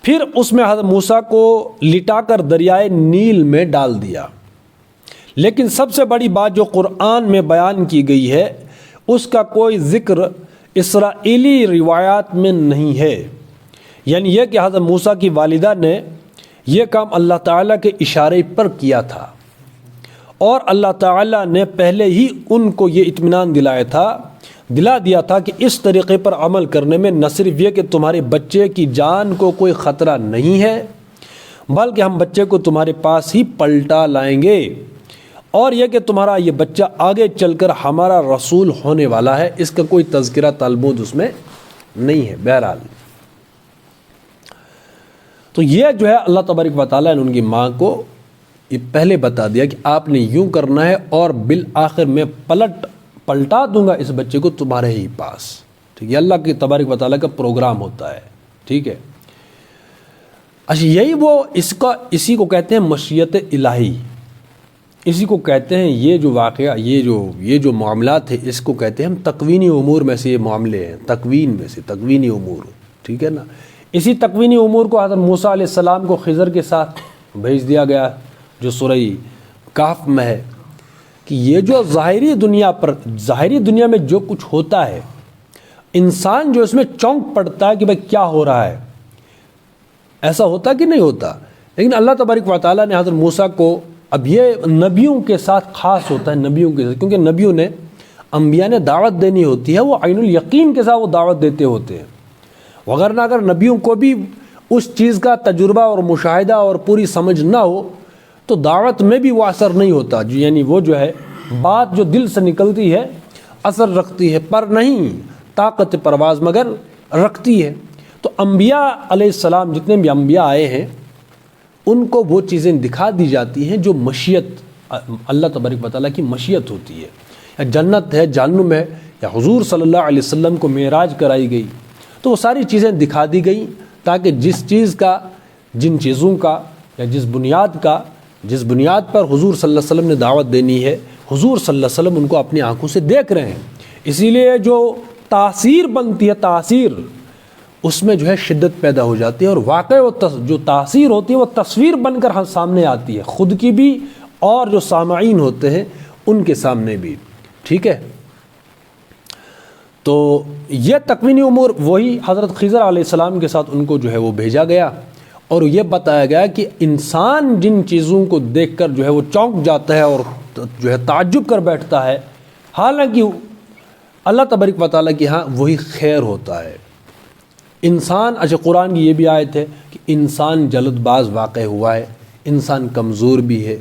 پھر اس میں حضرت موسیٰ کو لٹا کر دریائے نیل میں ڈال دیا۔ لیکن سب سے بڑی بات جو قرآن میں بیان کی گئی ہے اس کا کوئی ذکر اسرائیلی روایات میں نہیں ہے، یعنی یہ کہ حضرت موسیٰ کی والدہ نے یہ کام اللہ تعالیٰ کے اشارے پر کیا تھا، اور اللہ تعالیٰ نے پہلے ہی ان کو یہ اطمینان دلا دیا تھا کہ اس طریقے پر عمل کرنے میں نہ صرف یہ کہ تمہارے بچے کی جان کو کوئی خطرہ نہیں ہے، بلکہ ہم بچے کو تمہارے پاس ہی پلٹا لائیں گے، اور یہ کہ تمہارا یہ بچہ آگے چل کر ہمارا رسول ہونے والا ہے۔ اس کا کوئی تذکرہ تلمود اس میں نہیں ہے۔ بہرحال تو یہ جو ہے اللہ تبارک و تعالیٰ نے ان کی ماں کو یہ پہلے بتا دیا کہ آپ نے یوں کرنا ہے، اور بالآخر میں پلٹا دوں گا اس بچے کو تمہارے ہی پاس۔ ٹھیک ہے، اللہ کی تبارک و تعالیٰ کا پروگرام ہوتا ہے۔ ٹھیک ہے، اچھا یہی وہ اسی کو کہتے ہیں مشیت الہی، اسی کو کہتے ہیں یہ جو واقعہ یہ جو معاملات ہیں اس کو کہتے ہیں ہم تکوینی امور میں سے یہ معاملے ہیں، تکوین میں سے تکوینی امور۔ ٹھیک ہے نا، اسی تکوینی امور کو حضرت موسیٰ علیہ السلام کو خضر کے ساتھ بھیج دیا گیا جو سورہ کہف میں ہے کہ یہ جو ظاہری دنیا میں جو کچھ ہوتا ہے انسان جو اس میں چونک پڑتا ہے کہ بھئی کیا ہو رہا ہے، ایسا ہوتا کہ نہیں ہوتا، لیکن اللہ تبارک و تعالیٰ نے حضرت موسیٰ کو، اب یہ نبیوں کے ساتھ خاص ہوتا ہے، نبیوں کے ساتھ، کیونکہ نبیوں نے انبیاء نے دعوت دینی ہوتی ہے، وہ عین الیقین کے ساتھ وہ دعوت دیتے ہوتے ہیں، وغیرہ اگر نبیوں کو بھی اس چیز کا تجربہ اور مشاہدہ اور پوری سمجھ نہ ہو تو دعوت میں بھی وہ اثر نہیں ہوتا، یعنی وہ جو ہے بات جو دل سے نکلتی ہے اثر رکھتی ہے، پر نہیں طاقت پرواز مگر رکھتی ہے۔ تو انبیاء علیہ السلام جتنے بھی انبیاء آئے ہیں ان کو وہ چیزیں دکھا دی جاتی ہیں جو مشیت اللہ تبارک و تعالیٰ کی مشیت ہوتی ہے، یا جنت ہے، جہنم ہے، یا حضور صلی اللہ علیہ وسلم کو معراج کرائی گئی، تو وہ ساری چیزیں دکھا دی گئیں تاکہ جن چیزوں کا یا جس بنیاد پر حضور صلی اللہ علیہ وسلم نے دعوت دینی ہے حضور صلی اللہ علیہ وسلم ان کو اپنی آنکھوں سے دیکھ رہے ہیں، اسی لیے جو تاثیر بنتی ہے، تاثیر اس میں جو ہے شدت پیدا ہو جاتی ہے، اور واقع جو تاثیر ہوتی ہے وہ تصویر بن کر سامنے آتی ہے، خود کی بھی اور جو سامعین ہوتے ہیں ان کے سامنے بھی۔ ٹھیک ہے، تو یہ تکوینی امور وہی حضرت خضر علیہ السلام کے ساتھ ان کو جو ہے وہ بھیجا گیا، اور یہ بتایا گیا کہ انسان جن چیزوں کو دیکھ کر جو ہے وہ چونک جاتا ہے اور جو ہے تعجب کر بیٹھتا ہے، حالانکہ اللہ تبارک و تعالیٰ کی ہاں وہی خیر ہوتا ہے۔ انسان، اچھا قرآن کی یہ بھی آیت ہے کہ انسان جلد باز واقع ہوا ہے، انسان کمزور بھی ہے،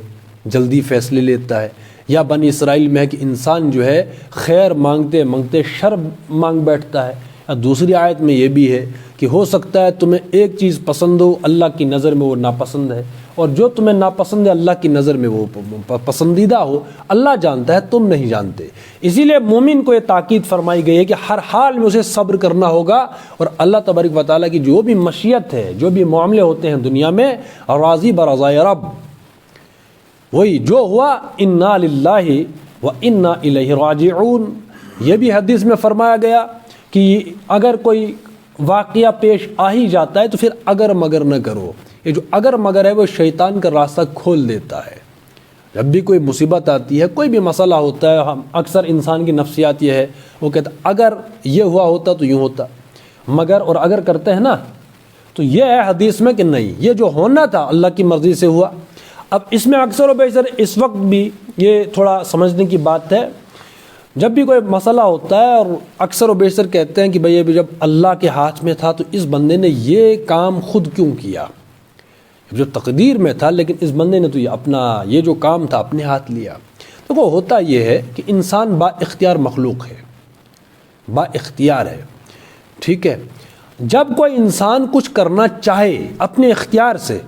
جلدی فیصلے لیتا ہے، یا بنی اسرائیل میں ہے کہ انسان جو ہے خیر مانگتے مانگتے شر مانگ بیٹھتا ہے، یا دوسری آیت میں یہ بھی ہے کہ ہو سکتا ہے تمہیں ایک چیز پسند ہو، اللہ کی نظر میں وہ ناپسند ہے، اور جو تمہیں ناپسند ہے اللہ کی نظر میں وہ پسندیدہ ہو، اللہ جانتا ہے تم نہیں جانتے۔ اسی لیے مومن کو یہ تاکید فرمائی گئی ہے کہ ہر حال میں اسے صبر کرنا ہوگا، اور اللہ تبارک و تعالیٰ کی جو بھی مشیت ہے، جو بھی معاملے ہوتے ہیں دنیا میں، راضی برضائے رب، وہی جو ہوا انا للہ و انا الیہ راجعون۔ یہ بھی حدیث میں فرمایا گیا کہ اگر کوئی واقعہ پیش آ ہی جاتا ہے تو پھر اگر مگر نہ کرو، یہ جو اگر مگر ہے وہ شیطان کا راستہ کھول دیتا ہے۔ جب بھی کوئی مصیبت آتی ہے، کوئی بھی مسئلہ ہوتا ہے، ہم اکثر انسان کی نفسیات یہ ہے، وہ کہتا ہے اگر یہ ہوا ہوتا تو یوں ہوتا، مگر اور اگر کرتے ہیں نا، تو یہ ہے حدیث میں کہ نہیں، یہ جو ہونا تھا اللہ کی مرضی سے ہوا۔ اب اس میں اکثر و بیشتر اس وقت بھی یہ تھوڑا سمجھنے کی بات ہے، جب بھی کوئی مسئلہ ہوتا ہے اور اکثر و بیشتر کہتے ہیں کہ بھئی ابھی جب اللہ کے ہاتھ میں تھا تو اس بندے نے یہ کام خود کیوں کیا، جو تقدیر میں تھا، لیکن اس بندے نے تو یہ جو کام تھا اپنے ہاتھ لیا۔ تو وہ ہوتا یہ ہے کہ انسان با اختیار مخلوق ہے، با اختیار ہے۔ ٹھیک ہے، جب کوئی انسان کچھ کرنا چاہے اپنے اختیار سے،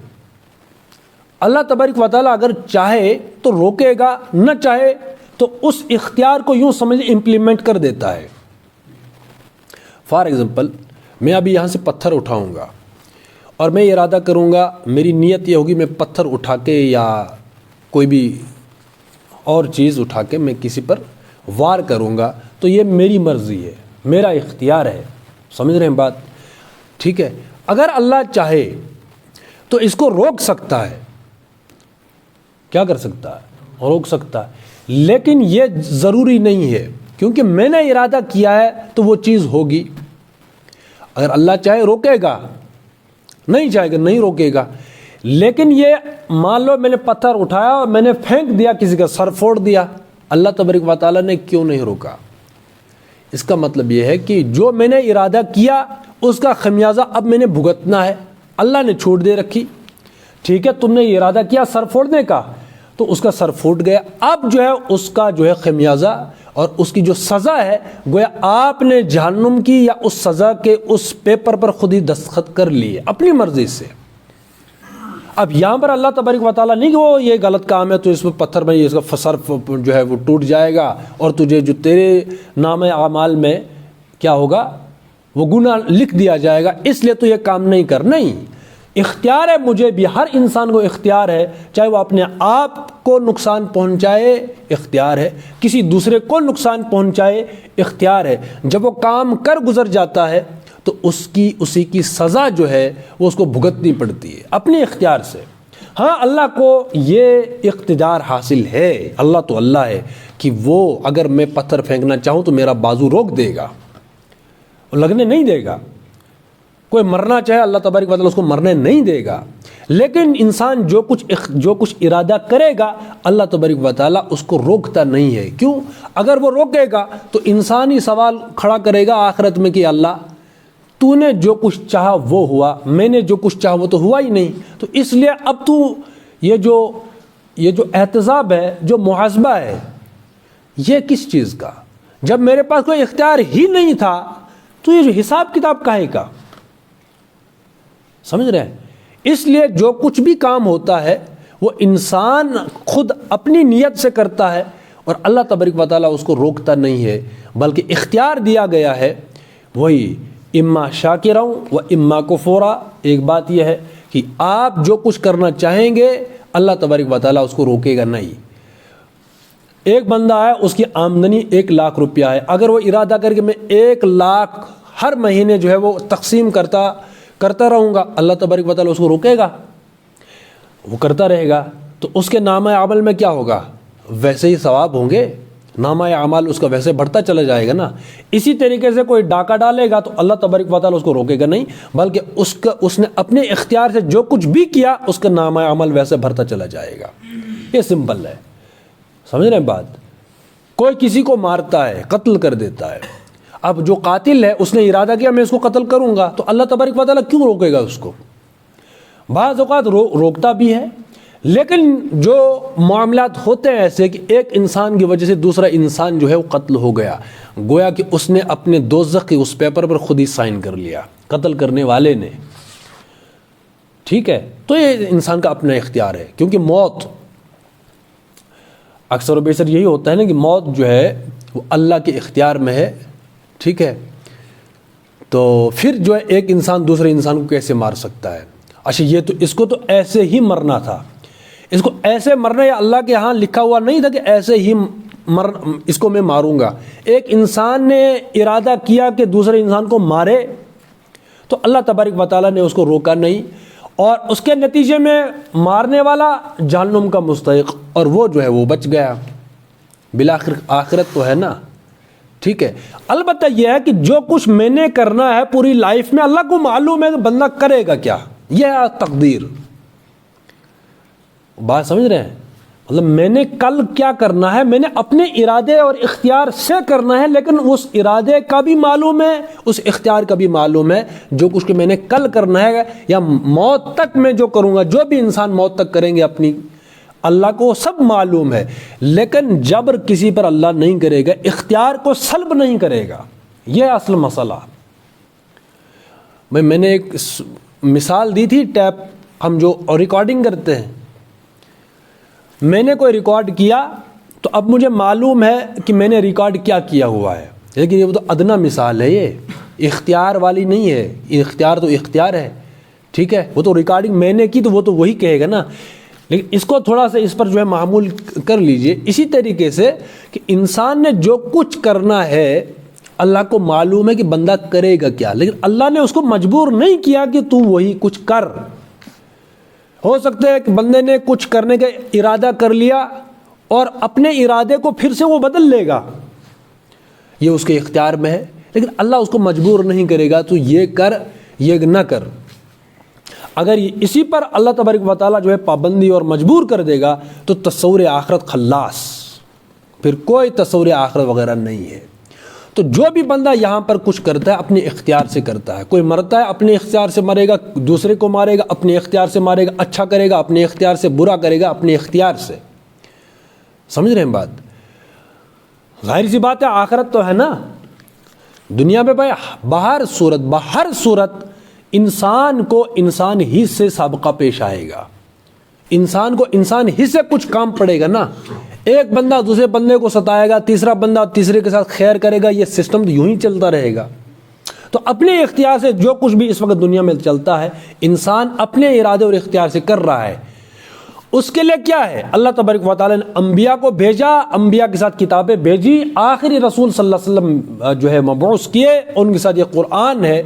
اللہ تبارک و تعالیٰ اگر چاہے تو روکے گا، نہ چاہے تو اس اختیار کو یوں سمجھ امپلیمنٹ کر دیتا ہے۔ فار ایگزامپل، میں ابھی یہاں سے پتھر اٹھاؤں گا اور میں ارادہ کروں گا، میری نیت یہ ہوگی میں پتھر اٹھا کے یا کوئی بھی اور چیز اٹھا کے میں کسی پر وار کروں گا، تو یہ میری مرضی ہے، میرا اختیار ہے، سمجھ رہے ہیں بات؟ ٹھیک ہے، اگر اللہ چاہے تو اس کو روک سکتا ہے، کیا کر سکتا ہے؟ روک سکتا ہے، لیکن یہ ضروری نہیں ہے، کیونکہ میں نے ارادہ کیا ہے تو وہ چیز ہوگی۔ اگر اللہ چاہے روکے گا، نہیں چاہے گا نہیں روکے گا۔ لیکن یہ مان لو میں نے پتھر اٹھایا اور میں نے پھینک دیا، کسی کا سر پھوڑ دیا، اللہ تبارک و تعالیٰ نے کیوں نہیں روکا؟ اس کا مطلب یہ ہے کہ جو میں نے ارادہ کیا اس کا خمیازہ اب میں نے بھگتنا ہے۔ اللہ نے چھوٹ دے رکھی، ٹھیک ہے، تم نے ارادہ کیا سر پھوڑنے کا تو اس کا سر پھوٹ گیا، اب جو ہے اس کا جو ہے خمیازہ اور اس کی جو سزا ہے، گویا آپ نے جہنم کی یا اس سزا کے اس پیپر پر خود ہی دستخط کر لیے اپنی مرضی سے۔ اب یہاں پر اللہ تبارک و تعالیٰ نہیں کہ وہ یہ غلط کام ہے تو اس میں پتھر میں اس کا سر جو ہے وہ ٹوٹ جائے گا اور تجھے جو تیرے نام اعمال میں کیا ہوگا وہ گناہ لکھ دیا جائے گا، اس لیے تو یہ کام نہیں کر، نہیں، اختیار ہے مجھے بھی، ہر انسان کو اختیار ہے، چاہے وہ اپنے آپ کو نقصان پہنچائے اختیار ہے، کسی دوسرے کو نقصان پہنچائے اختیار ہے۔ جب وہ کام کر گزر جاتا ہے تو اسی کی سزا جو ہے وہ اس کو بھگتنی پڑتی ہے اپنے اختیار سے۔ ہاں اللہ کو یہ اقتدار حاصل ہے، اللہ تو اللہ ہے کہ وہ اگر میں پتھر پھینکنا چاہوں تو میرا بازو روک دے گا، لگنے نہیں دے گا۔ کوئی مرنا چاہے اللہ تبارک و تعالیٰ اس کو مرنے نہیں دے گا، لیکن انسان جو کچھ ارادہ کرے گا اللہ تبارک و تعالیٰ اس کو روکتا نہیں ہے۔ کیوں؟ اگر وہ روکے گا تو انسان ہی سوال کھڑا کرے گا آخرت میں کہ اللہ تو نے جو کچھ چاہا وہ ہوا، میں نے جو کچھ چاہا وہ تو ہوا ہی نہیں، تو اس لیے اب تو یہ جو احتساب ہے، جو محاسبہ ہے، یہ کس چیز کا؟ جب میرے پاس کوئی اختیار ہی نہیں تھا تو یہ جو حساب کتاب کاہے کا؟ سمجھ رہے ہیں؟ اس لیے جو کچھ بھی کام ہوتا ہے وہ انسان خود اپنی نیت سے کرتا ہے اور اللہ تبارک و تعالیٰ اس کو روکتا نہیں ہے، بلکہ اختیار دیا گیا ہے، وہی اما شاکرا و اما کفورا۔ ایک بات یہ ہے کہ آپ جو کچھ کرنا چاہیں گے اللہ تبارک و تعالیٰ اس کو روکے گا نہیں۔ ایک بندہ ہے، اس کی آمدنی 1 لاکھ روپیہ ہے، اگر وہ ارادہ کر کے میں 1 لاکھ ہر مہینے جو ہے وہ تقسیم کرتا رہوں گا، اللہ تبارک و تعالیٰ اس کو روکے گا؟ وہ کرتا رہے گا تو اس کے نامہ عمل میں کیا ہوگا؟ ویسے ہی ثواب ہوں گے، نامہ اعمال اس کا ویسے بڑھتا چلا جائے گا نا۔ اسی طریقے سے کوئی ڈاکہ ڈالے گا تو اللہ تبارک و تعالیٰ اس کو روکے گا نہیں، بلکہ اس نے اپنے اختیار سے جو کچھ بھی کیا اس کا نامہ عمل ویسے بڑھتا چلا جائے گا۔ یہ سمپل ہے، سمجھ رہے ہیں بات؟ کوئی کسی کو مارتا ہے، قتل کر دیتا ہے، اب جو قاتل ہے اس نے ارادہ کیا میں اس کو قتل کروں گا، تو اللہ تبارک و تعالیٰ کیوں روکے گا اس کو؟ بعض اوقات روکتا بھی ہے، لیکن جو معاملات ہوتے ہیں ایسے کہ ایک انسان کی وجہ سے دوسرا انسان جو ہے وہ قتل ہو گیا، گویا کہ اس نے اپنے دوزخ کے اس پیپر پر خود ہی سائن کر لیا، قتل کرنے والے نے، ٹھیک ہے؟ تو یہ انسان کا اپنا اختیار ہے، کیونکہ موت اکثر و بیشتر یہی ہوتا ہے نا کہ موت جو ہے وہ اللہ کے اختیار میں ہے، ٹھیک ہے؟ تو پھر جو ہے ایک انسان دوسرے انسان کو کیسے مار سکتا ہے؟ اچھا یہ تو اس کو تو ایسے ہی مرنا تھا، اس کو ایسے مرنا یا اللہ کے ہاں لکھا ہوا نہیں تھا کہ ایسے ہی اس کو میں ماروں گا۔ ایک انسان نے ارادہ کیا کہ دوسرے انسان کو مارے تو اللہ تبارک و تعالیٰ نے اس کو روکا نہیں، اور اس کے نتیجے میں مارنے والا جہنم کا مستحق اور وہ جو ہے وہ بچ گیا، بالآخر آخرت تو ہے نا، ٹھیک ہے؟ البتہ یہ ہے کہ جو کچھ میں نے کرنا ہے پوری لائف میں اللہ کو معلوم ہے کہ بندہ کرے گا کیا، یہ ہے تقدیر۔ بات سمجھ رہے ہیں؟ مطلب میں نے کل کیا کرنا ہے میں نے اپنے ارادے اور اختیار سے کرنا ہے، لیکن اس ارادے کا بھی معلوم ہے، اس اختیار کا بھی معلوم ہے، جو کچھ کہ میں نے کل کرنا ہے یا موت تک میں جو کروں گا، جو بھی انسان موت تک کریں گے اپنی، اللہ کو سب معلوم ہے۔ لیکن جبر کسی پر اللہ نہیں کرے گا، اختیار کو سلب نہیں کرے گا، یہ اصل مسئلہ۔ میں نے ایک مثال دی تھی، ٹیپ ہم جو ریکارڈنگ کرتے ہیں، میں نے کوئی ریکارڈ کیا تو اب مجھے معلوم ہے کہ میں نے ریکارڈ کیا کیا ہوا ہے، لیکن یہ تو ادنا مثال ہے، یہ اختیار والی نہیں ہے، اختیار تو اختیار ہے، ٹھیک ہے؟ وہ تو ریکارڈنگ میں نے کی تو وہ تو وہی کہے گا نا، لیکن اس کو تھوڑا سا اس پر جو ہے معمول کر لیجئے۔ اسی طریقے سے کہ انسان نے جو کچھ کرنا ہے اللہ کو معلوم ہے کہ بندہ کرے گا کیا، لیکن اللہ نے اس کو مجبور نہیں کیا کہ تو وہی کچھ کر۔ ہو سکتا ہے کہ بندے نے کچھ کرنے کا ارادہ کر لیا اور اپنے ارادے کو پھر سے وہ بدل لے گا، یہ اس کے اختیار میں ہے، لیکن اللہ اس کو مجبور نہیں کرے گا تو یہ کر یہ نہ کر۔ اگر اسی پر اللہ تبارک و تعالیٰ جو ہے پابندی اور مجبور کر دے گا تو تصور آخرت خلاص، پھر کوئی تصور آخرت وغیرہ نہیں ہے۔ تو جو بھی بندہ یہاں پر کچھ کرتا ہے اپنے اختیار سے کرتا ہے، کوئی مرتا ہے اپنے اختیار سے مرے گا، دوسرے کو مارے گا اپنے اختیار سے مارے گا، اچھا کرے گا اپنے اختیار سے، برا کرے گا اپنے اختیار سے۔ سمجھ رہے ہیں بات؟ ظاہر سی بات ہے آخرت تو ہے نا، دنیا میں بھائی بہر صورت انسان کو انسان ہی سے سابقہ پیش آئے گا، انسان کو انسان ہی سے کچھ کام پڑے گا نا۔ ایک بندہ دوسرے بندے کو ستائے گا، تیسرا بندہ تیسرے کے ساتھ خیر کرے گا، یہ سسٹم یوں ہی چلتا رہے گا۔ تو اپنے اختیار سے جو کچھ بھی اس وقت دنیا میں چلتا ہے انسان اپنے ارادے اور اختیار سے کر رہا ہے۔ اس کے لیے کیا ہے؟ اللہ تبارک و تعالیٰ نے انبیاء کو بھیجا، انبیاء کے ساتھ کتابیں بھیجی، آخری رسول صلی اللہ علیہ وسلم جو ہے مبعوث کیے، ان کے ساتھ یہ قرآن ہے،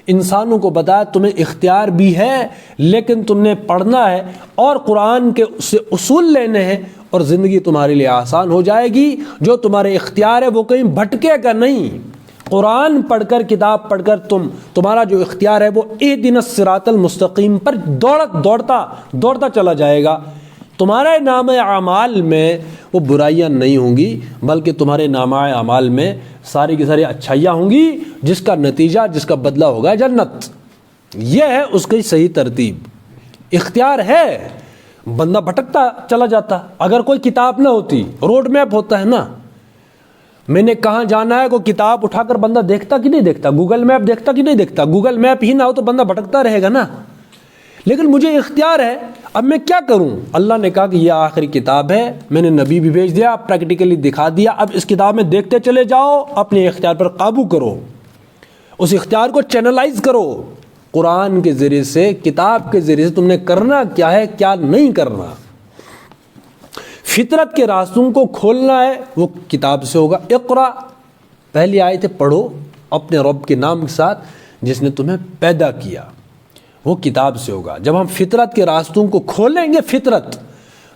انسانوں کو بتایا تمہیں اختیار بھی ہے لیکن تم نے پڑھنا ہے اور قرآن کے سے اصول لینے ہیں اور زندگی تمہارے لیے آسان ہو جائے گی۔ جو تمہارے اختیار ہے وہ کہیں بھٹکے گا نہیں، قرآن پڑھ کر کتاب پڑھ کر تمہارا جو اختیار ہے وہ اہدنا الصراط المستقیم پر دوڑتا چلا جائے گا۔ تمہارے نامہ اعمال میں وہ برائیاں نہیں ہوں گی بلکہ تمہارے نامہ اعمال میں ساری کی ساری اچھائیاں ہوں گی، جس کا نتیجہ جس کا بدلہ ہوگا جنت۔ یہ ہے اس کی صحیح ترتیب۔ اختیار ہے، بندہ بھٹکتا چلا جاتا۔ اگر کوئی کتاب نہ ہوتی، روڈ میپ ہوتا ہے نا، میں نے کہاں جانا ہے کوئی کتاب اٹھا کر بندہ دیکھتا کہ نہیں دیکھتا، گوگل میپ دیکھتا کہ نہیں دیکھتا، گوگل میپ ہی نہ ہو تو بندہ بھٹکتا رہے گا نا۔ لیکن مجھے اختیار ہے، اب میں کیا کروں؟ اللہ نے کہا کہ یہ آخری کتاب ہے، میں نے نبی بھی بھیج دیا، پریکٹیکلی دکھا دیا، اب اس کتاب میں دیکھتے چلے جاؤ، اپنے اختیار پر قابو کرو، اس اختیار کو چینلائز کرو قرآن کے ذریعے سے، کتاب کے ذریعے سے تم نے کرنا کیا ہے کیا نہیں کرنا۔ فطرت کے راستوں کو کھولنا ہے وہ کتاب سے ہوگا۔ اقرا، پہلی آیت پڑھو اپنے رب کے نام کے ساتھ جس نے تمہیں پیدا کیا، وہ کتاب سے ہوگا۔ جب ہم فطرت کے راستوں کو کھولیں گے فطرت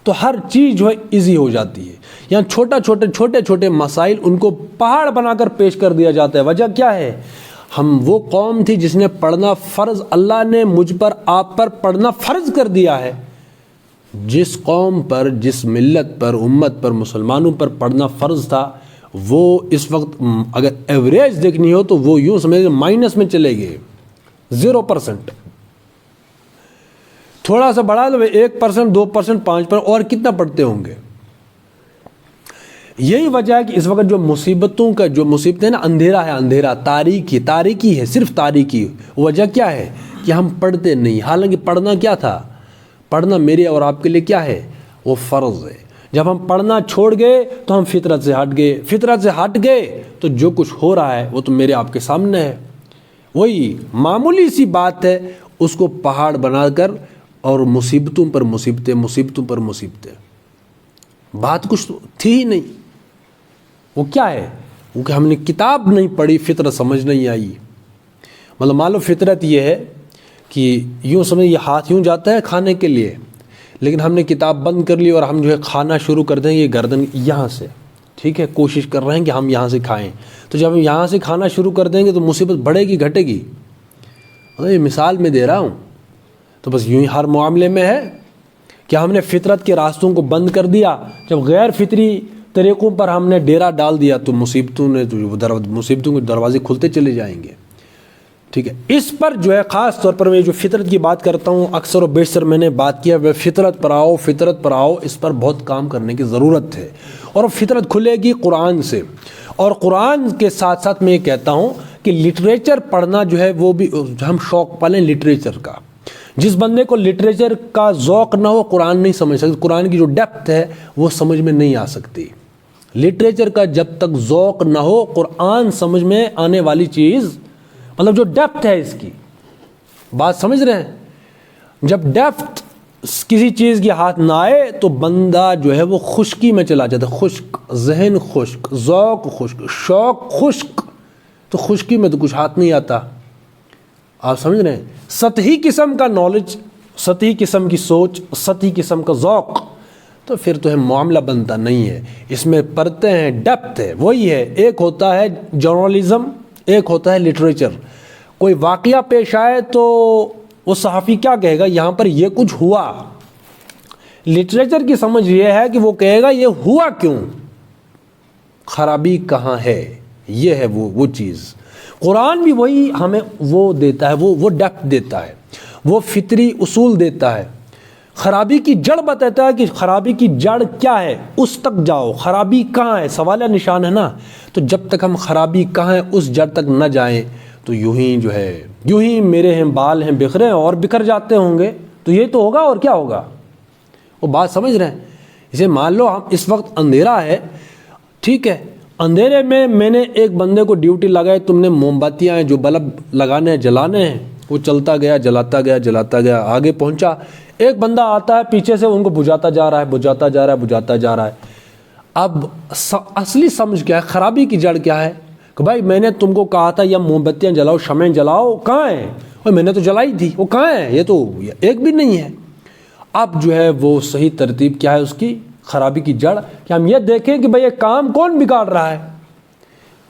تو ہر چیز جو ہے ایزی ہو جاتی ہے۔ یہاں چھوٹے چھوٹے مسائل ان کو پہاڑ بنا کر پیش کر دیا جاتا ہے۔ وجہ کیا ہے؟ ہم وہ قوم تھی جس نے پڑھنا فرض، اللہ نے مجھ پر آپ پر پڑھنا فرض کر دیا ہے۔ جس قوم پر، جس ملت پر، امت پر، مسلمانوں پر پڑھنا فرض تھا وہ اس وقت اگر ایوریج دیکھنی ہو تو وہ یوں سمجھیں مائنس میں چلے گئے، 0%۔ تھوڑا سا بڑھا لو 1%، 2%، 5%، اور کتنا پڑھتے ہوں گے؟ یہی وجہ ہے کہ اس وقت جو مصیبتیں نا، اندھیرا ہے، اندھیرا، تاریکی ہے، صرف تاریکی۔ وجہ کیا ہے کہ ہم پڑھتے نہیں، حالانکہ پڑھنا کیا تھا؟ پڑھنا میرے اور آپ کے لیے کیا ہے؟ وہ فرض ہے۔ جب ہم پڑھنا چھوڑ گئے تو ہم فطرت سے ہٹ گئے تو جو کچھ ہو رہا ہے وہ تو میرے آپ کے سامنے ہے۔ وہی معمولی سی بات ہے، اس کو پہاڑ بنا کر اور مصیبتوں پر مصیبتیں، بات کچھ تھی ہی نہیں۔ وہ کیا ہے؟ وہ کہ ہم نے کتاب نہیں پڑھی، فطرت سمجھ نہیں آئی۔ مطلب مان لو فطرت یہ ہے کہ یوں سمجھ، یہ ہاتھ یوں جاتا ہے کھانے کے لیے، لیکن ہم نے کتاب بند کر لی اور ہم جو ہے کھانا شروع کر دیں گے گردن یہاں سے، ٹھیک ہے، کوشش کر رہے ہیں کہ ہم یہاں سے کھائیں۔ تو جب ہم یہاں سے کھانا شروع کر دیں گے تو مصیبت بڑھے گی گھٹے گی؟ یہ مثال میں دے رہا ہوں۔ تو بس یوں ہی ہر معاملے میں ہے کہ ہم نے فطرت کے راستوں کو بند کر دیا، جب غیر فطری طریقوں پر ہم نے ڈیرا ڈال دیا تو مصیبتوں کے دروازے کھلتے چلے جائیں گے، ٹھیک ہے۔ اس پر جو ہے خاص طور پر میں جو فطرت کی بات کرتا ہوں، اکثر و بیشتر میں نے بات کیا وہ فطرت پر آؤ، اس پر بہت کام کرنے کی ضرورت ہے، اور فطرت کھلے گی قرآن سے۔ اور قرآن کے ساتھ ساتھ میں یہ کہتا ہوں کہ لٹریچر پڑھنا جو ہے وہ بھی ہم شوق پالیں لٹریچر کا۔ جس بندے کو لٹریچر کا ذوق نہ ہو قرآن نہیں سمجھ سکتے، قرآن کی جو ڈیپتھ ہے وہ سمجھ میں نہیں آ سکتی۔ لٹریچر کا جب تک ذوق نہ ہو قرآن سمجھ میں آنے والی چیز، مطلب جو ڈیپتھ ہے اس کی بات سمجھ رہے ہیں، جب ڈیپتھ کسی چیز کی ہاتھ نہ آئے تو بندہ جو ہے وہ خشکی میں چلا جاتا ہے، خشک ذہن، خشک ذوق، خشک شوق، خشک تو خشکی میں تو کچھ ہاتھ نہیں آتا. آپ سمجھ رہے ہیں؟ سطحی قسم کا نالج، سطحی قسم کی سوچ، سطحی قسم کا ذوق، تو پھر تو معاملہ بنتا نہیں ہے. اس میں پرتیں ہیں، ڈیپتھ ہے. وہی ہے، ایک ہوتا ہے جرنلزم، ایک ہوتا ہے لٹریچر. کوئی واقعہ پیش آئے تو وہ صحافی کیا کہے گا؟ یہاں پر یہ کچھ ہوا. لٹریچر کی سمجھ یہ ہے کہ وہ کہے گا یہ ہوا کیوں، خرابی کہاں ہے. یہ ہے وہ چیز. قرآن بھی وہی ہمیں وہ دیتا ہے، وہ ڈیپتھ دیتا ہے، وہ فطری اصول دیتا ہے. خرابی کی جڑ بتاتا ہے کہ خرابی کی جڑ کیا ہے، اس تک جاؤ. خرابی کہاں ہے، سوال نشان ہے نا. تو جب تک ہم خرابی کہاں ہے اس جڑ تک نہ جائیں تو یوں ہی میرے ہیں بال ہیں بکھرے اور بکھر جاتے ہوں گے. تو یہ تو ہوگا، اور کیا ہوگا. وہ بات سمجھ رہے ہیں؟ اسے مان لو ہم اس وقت اندھیرا ہے، ٹھیک ہے، اندھیرے میں نے ایک بندے کو ڈیوٹی لگائی، تم نے موم بتیاں ہیں جو بلب لگانے ہیں جلانے ہیں، وہ چلتا گیا جلاتا گیا آگے پہنچا. ایک بندہ آتا ہے پیچھے سے ان کو بجھاتا جا رہا ہے. اب اصلی سمجھ کیا ہے، خرابی کی جڑ کیا ہے کہ بھائی میں نے تم کو کہا تھا یا موم بتیاں جلاؤ، شمعیں جلاؤ، کہاں ہیں؟ میں نے تو جلائی تھی، وہ کہاں ہے؟ یہ تو ایک بھی نہیں ہے. اب وہ صحیح ترتیب کیا ہے اس کی، خرابی کی جڑ، کہ ہم یہ دیکھیں کہ بھئی یہ کام کون بگاڑ رہا ہے.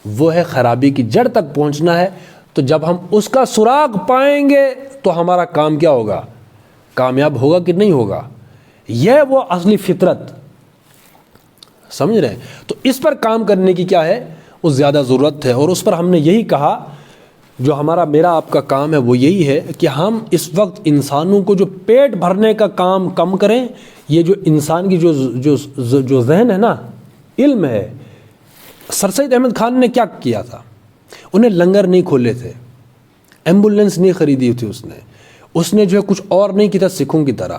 وہ ہے خرابی کی جڑ تک پہنچنا ہے. تو جب ہم اس کا سراغ پائیں گے تو ہمارا کام کیا ہوگا، کامیاب ہوگا کہ نہیں ہوگا. یہ وہ اصلی فطرت. سمجھ رہے ہیں؟ تو اس پر کام کرنے کی کیا ہے، وہ زیادہ ضرورت ہے. اور اس پر ہم نے یہی کہا، جو میرا آپ کا کام ہے وہ یہی ہے کہ ہم اس وقت انسانوں کو جو پیٹ بھرنے کا کام کم کریں. یہ جو انسان کی جو ذہن ہے نا، علم ہے. سر سید احمد خان نے کیا کیا تھا؟ انہیں لنگر نہیں کھولے تھے، ایمبولینس نہیں خریدی تھی اس نے کچھ اور نہیں کیا تھا سکھوں کی طرح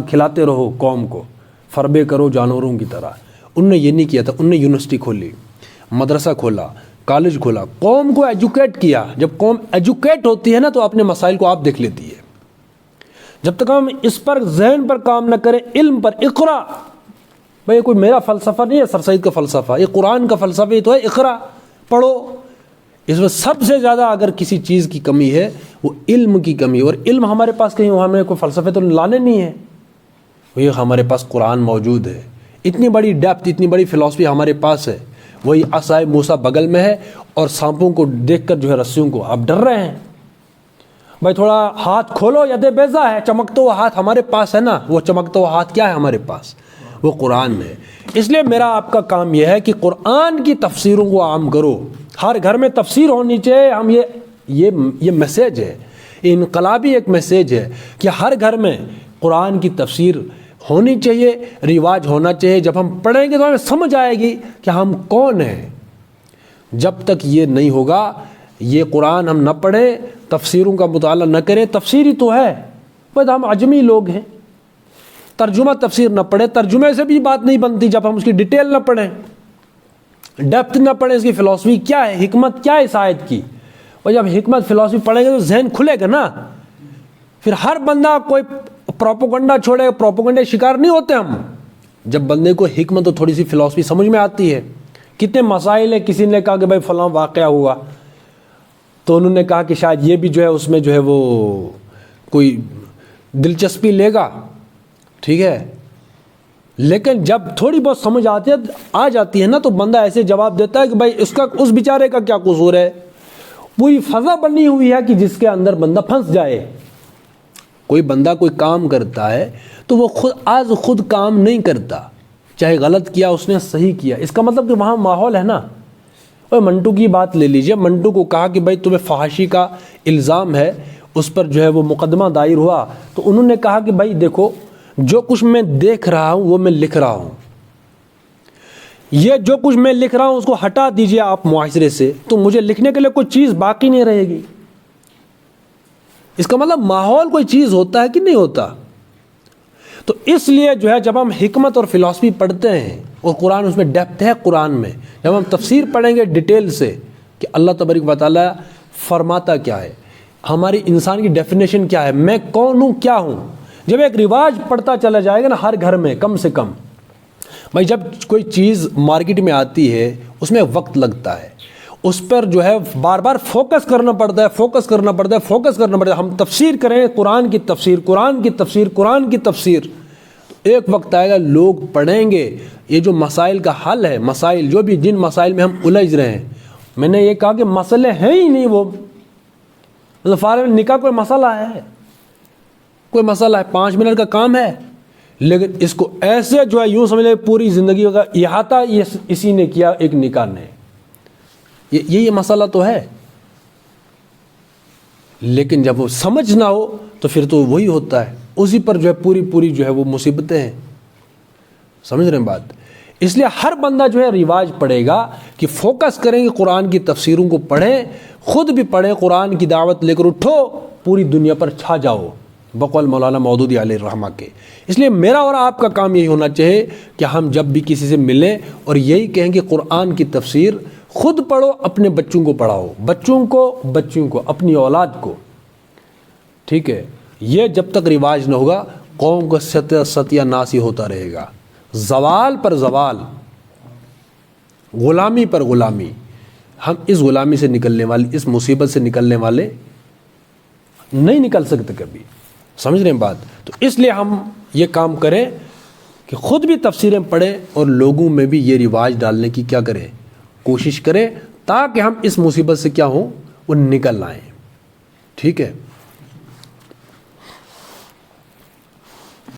کھلاتے رہو قوم کو، فربے کرو جانوروں کی طرح. انہوں نے یہ نہیں کیا تھا. انہوں نے یونیورسٹی کھولی، مدرسہ کھولا، کالج کھولا، قوم کو ایجوکیٹ کیا. جب قوم ایجوکیٹ ہوتی ہے نا تو اپنے مسائل کو آپ دیکھ لیتی ہے. جب تک ہم اس پر ذہن پر کام نہ کریں، علم پر، اقرا. بھئی کوئی میرا فلسفہ نہیں ہے، سر سید کا فلسفہ، یہ قرآن کا فلسفہ ہی تو ہے. اقرا، پڑھو. اس میں سب سے زیادہ اگر کسی چیز کی کمی ہے وہ علم کی کمی. اور علم ہمارے پاس کہیں ہمیں کوئی فلسفے تو لانے نہیں ہے. یہ ہمارے پاس قرآن موجود ہے. اتنی بڑی ڈیپتھ، اتنی بڑی فلسفی ہمارے پاس ہے. وہی عصائے موسیٰ بغل میں ہے اور سانپوں کو دیکھ کر رسیوں کو آپ ڈر رہے ہیں. بھائی تھوڑا ہاتھ کھولو، ید بیضا ہے، چمکتا ہوا ہاتھ ہمارے پاس ہے نا. وہ چمکتا ہوا ہاتھ کیا ہے ہمارے پاس؟ وہ قرآن ہے. اس لیے میرا آپ کا کام یہ ہے کہ قرآن کی تفسیروں کو عام کرو. ہر گھر میں تفسیر ہونی چاہیے. ہم یہ میسیج ہے، انقلابی ایک میسیج ہے کہ ہر گھر میں قرآن کی تفسیر ہونی چاہیے، رواج ہونا چاہیے. جب ہم پڑھیں گے تو ہمیں سمجھ آئے گی کہ ہم کون ہیں. جب تک یہ نہیں ہوگا، یہ قرآن ہم نہ پڑھیں، تفسیروں کا مطالعہ نہ کریں. تفسیری تو ہے، بس ہم عجمی لوگ ہیں. ترجمہ تفسیر نہ پڑھیں، ترجمے سے بھی بات نہیں بنتی جب ہم اس کی ڈیٹیل نہ پڑھیں، ڈیپتھ نہ پڑھیں. اس کی فلسفی کیا ہے، حکمت کیا ہے اس آیت کی. اور جب حکمت فلسفی پڑھیں گے تو ذہن کھلے گا نا. پھر ہر بندہ کوئی پروپوگنڈا چھوڑے، پروپوگنڈے شکار نہیں ہوتے ہم. جب بندے کو حکمت اور تھوڑی سی فلسفی سمجھ میں آتی ہے. کتنے مسائل ہیں، کسی نے کہا کہ بھائی فلاں واقعہ ہوا تو انہوں نے کہا کہ شاید یہ بھی اس میں وہ کوئی دلچسپی لے گا، ٹھیک ہے. لیکن جب تھوڑی بہت سمجھ آ جاتی ہے نا تو بندہ ایسے جواب دیتا ہے کہ بھائی اس بیچارے کا کیا قصور ہے. پوری فضا بنی ہوئی ہے کہ جس کے اندر بندہ پھنس جائے. کوئی بندہ کوئی کام کرتا ہے تو وہ خود کام نہیں کرتا، چاہے غلط کیا اس نے صحیح کیا. اس کا مطلب کہ وہاں ماحول ہے نا. اور منٹو کی بات لے لیجئے. منٹو کو کہا کہ بھائی تمہیں فحاشی کا الزام ہے، اس پر وہ مقدمہ دائر ہوا. تو انہوں نے کہا کہ بھائی دیکھو، جو کچھ میں دیکھ رہا ہوں وہ میں لکھ رہا ہوں. یہ جو کچھ میں لکھ رہا ہوں اس کو ہٹا دیجئے آپ معاشرے سے تو مجھے لکھنے کے لیے کوئی چیز باقی نہیں رہے گی. اس کا مطلب ماحول کوئی چیز ہوتا ہے کہ نہیں ہوتا. تو اس لیے جب ہم حکمت اور فلسفی پڑھتے ہیں اور قرآن اس میں ڈیپتھ ہے، قرآن میں جب ہم تفسیر پڑھیں گے ڈیٹیل سے کہ اللہ تبارک و تعالیٰ فرماتا کیا ہے، ہماری انسان کی ڈیفینیشن کیا ہے، میں کون ہوں، کیا ہوں. جب ایک رواج پڑتا چلا جائے گا نا ہر گھر میں کم سے کم. بھائی جب کوئی چیز مارکیٹ میں آتی ہے اس میں وقت لگتا ہے، اس پر جو ہے بار بار فوکس کرنا پڑتا ہے. ہم تفسیر کریں قرآن کی تفسیر. ایک وقت آئے گا لوگ پڑھیں گے یہ جو مسائل کا حل ہے، مسائل جو بھی جن مسائل میں ہم الجھ رہے ہیں. میں نے یہ کہا کہ مسئلے ہیں ہی نہیں، وہ فارغ نکاح کوئی مسئلہ ہے، 5 منٹ کا کام ہے، لیکن اس کو ایسے جو ہے یوں سمجھ لیں پوری زندگی کا احاطہ اسی نے کیا ایک نکاح نے. یہ مسئلہ تو ہے، لیکن جب وہ سمجھ نہ ہو تو پھر تو وہی ہوتا ہے، اسی پر جو ہے پوری جو ہے وہ مصیبتیں ہیں. سمجھ رہے ہیں بات؟ اس لیے ہر بندہ جو ہے رواج پڑھے گا کہ فوکس کریں کہ قرآن کی تفسیروں کو پڑھیں، خود بھی پڑھیں، قرآن کی دعوت لے کر اٹھو، پوری دنیا پر چھا جاؤ بقول مولانا مودودی علیہ الرحمہ کے. اس لیے میرا اور آپ کا کام یہی ہونا چاہیے کہ ہم جب بھی کسی سے ملیں اور یہی کہیں کہ قرآن کی تفسیر خود پڑھو، اپنے بچوں کو پڑھاؤ، بچوں کو اپنی اولاد کو. ٹھیک ہے؟ یہ جب تک رواج نہ ہوگا قوم کو ستیہ ناسی ہوتا رہے گا، زوال پر زوال، غلامی پر غلامی. ہم اس غلامی سے نکلنے والے، اس مصیبت سے نکلنے والے نہیں نکل سکتے کبھی. سمجھ رہے ہیں بات؟ تو اس لیے ہم یہ کام کریں کہ خود بھی تفسیریں پڑھیں اور لوگوں میں بھی یہ رواج ڈالنے کی کیا کریں، کوشش کریں، تاکہ ہم اس مصیبت سے کیا ہوں وہ نکل آئیں. ٹھیک ہے؟